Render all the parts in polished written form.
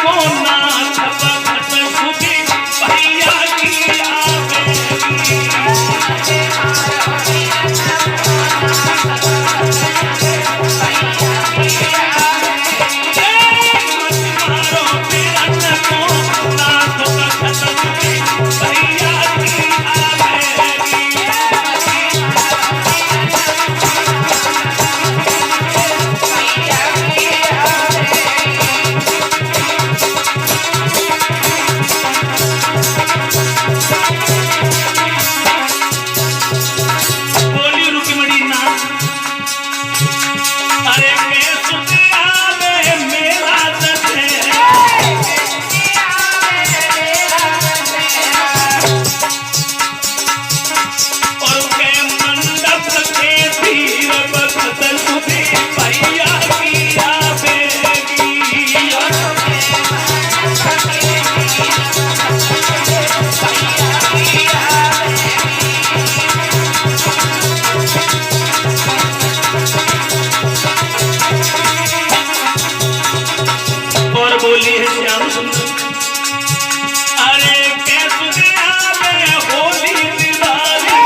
को नाथ भगत सुधी भैया की आवेगी। मारो बिरन को नाथ भगत सुधी भैया की आवेगी। बोली रुक्मिणी नाथ, अरे कैसे आवे मेरा दशहरा, और के मंडप के तीर भगत सुधी भैया की आवेगी। और बोली है श्याम सुंदर, अरे कैसे आवे होली दिवाली,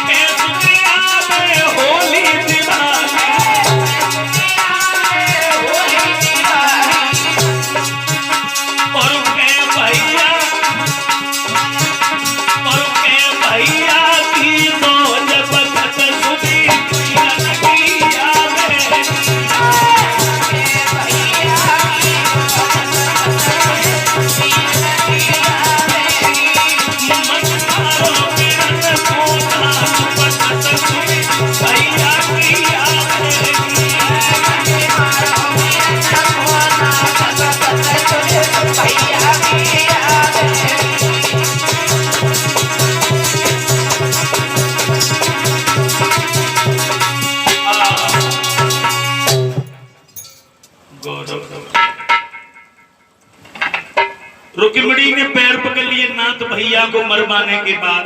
कैसे आवे होली दिवाली, और के भैया, और के भैया की मौज भगत सुधी भैया की आवेगी। मन मारो बिरन को नाथ भगत सुधी भैया की आवेगी। रुक्मिणी ने पैर पकड़ लिए नाथ भैया को मरवाने के बाद।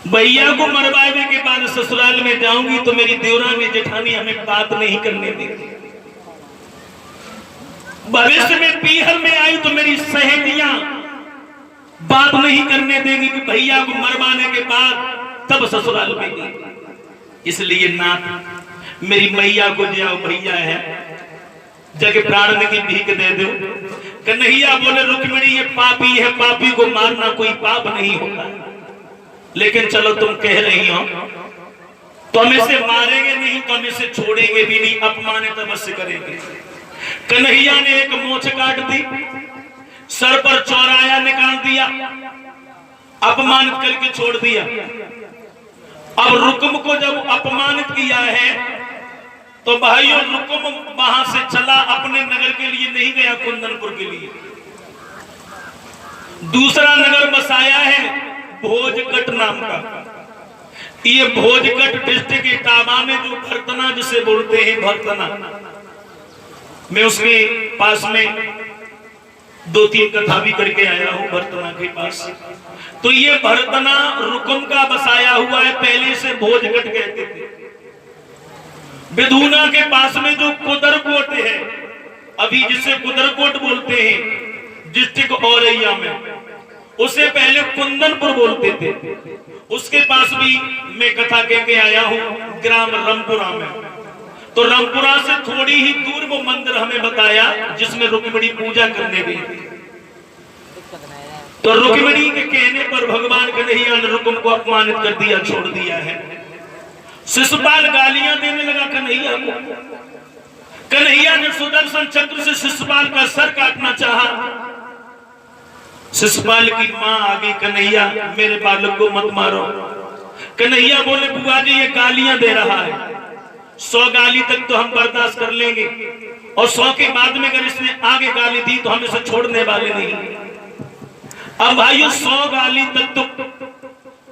भैया को मरवाने के बाद ससुराल में जाऊंगी तो मेरी देवरानी जेठानी हमें बात नहीं करने देगी। भविष्य में पीहर में आई तो मेरी सहेलियां बात नहीं करने देगी कि भैया को मरवाने के बाद तब ससुराल में गई। इसलिए नाथ मेरी मैया को जाओ भैया है जगह प्राण की भीख दे दो। कन्हैया बोले रुक्मिणी ये पापी है, पापी को मारना कोई पाप नहीं होता, लेकिन चलो तुम कह रही हो तो हम इसे मारेंगे नहीं, तो हम इसे छोड़ेंगे भी नहीं, अपमानित अवश्य करेंगे। कन्हैया ने एक मोछ काट दी, सर पर चौराया निकाल दिया, अपमानित करके छोड़ दिया। अब रुक्म को जब अपमानित किया है तो भाइयों रुक्म वहां से चला, अपने नगर के लिए नहीं गया, कुंदनपुर के लिए दूसरा नगर बसाया है भोजकट नाम का। ये भोजकट डिस्ट्रिक्ट इटावा में जो भरतना जिसे बोलते हैं, भरतना, मैं उसके पास में 2-3 कथा भी करके आया हूं भरतना के पास। तो ये भरतना रुक्म का बसाया हुआ है, पहले से भोजकट कहते थे। बिधुना के पास में जो कुदरकोट है, अभी जिसे कुदरकोट बोलते हैं डिस्ट्रिक्ट औरैया में, उसे पहले कुंदनपुर बोलते थे। उसके पास भी मैं कथा कह के आया हूं, ग्राम रामपुरा में। तो रामपुरा से थोड़ी ही दूर वो मंदिर हमें बताया जिसमें रुक्मिणी पूजा करने गई। तो रुक्मिणी के कहने पर भगवान कन्हैया ने रुक्म को अपमानित कर दिया, छोड़ दिया है। शिशुपाल गालियां देने लगा कन्हैया को। कन्हैया ने सुदर्शन चक्र से शिशुपाल का सर काटना चाहा। शिशुपाल की मां आ गई, कन्हैया मेरे बालक को मत मारो। कन्हैया बोले बुआ जी ये गालियां दे रहा है, 100 गाली तक तो हम बर्दाश्त कर लेंगे, और 100 के बाद में अगर इसने आगे गाली दी तो हम इसे छोड़ने वाले नहीं। अब भाइयों 100 गाली तक तो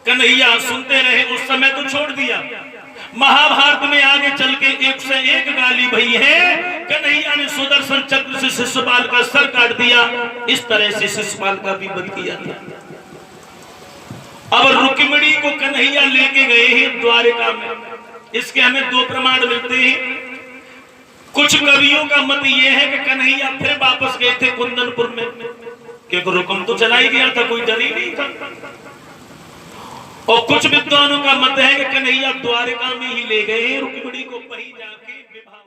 कन्हैया सुनते रहे, उस समय तो छोड़ दिया। महाभारत में आगे चल के 101 गाली भई है। कन्हैया ने सुदर्शन चक्र से शिशुपाल का सर काट दिया, इस तरह से शिशुपाल का भी वध किया था। अब रुक्मिणी को कन्हैया लेके गए हैं द्वारिका में। इसके हमें दो प्रमाण मिलते हैं। कुछ कवियों का मत यह है कि कन्हैया फिर वापस गए थे कुंदनपुर में, क्योंकि रुकम तो चला ही गया था, कोई डर ही नहीं था। और कुछ विद्वानों का मत है कि कन्हैया द्वारिका में ही ले गए रुक्मिणी को, वहीं जाके विवाह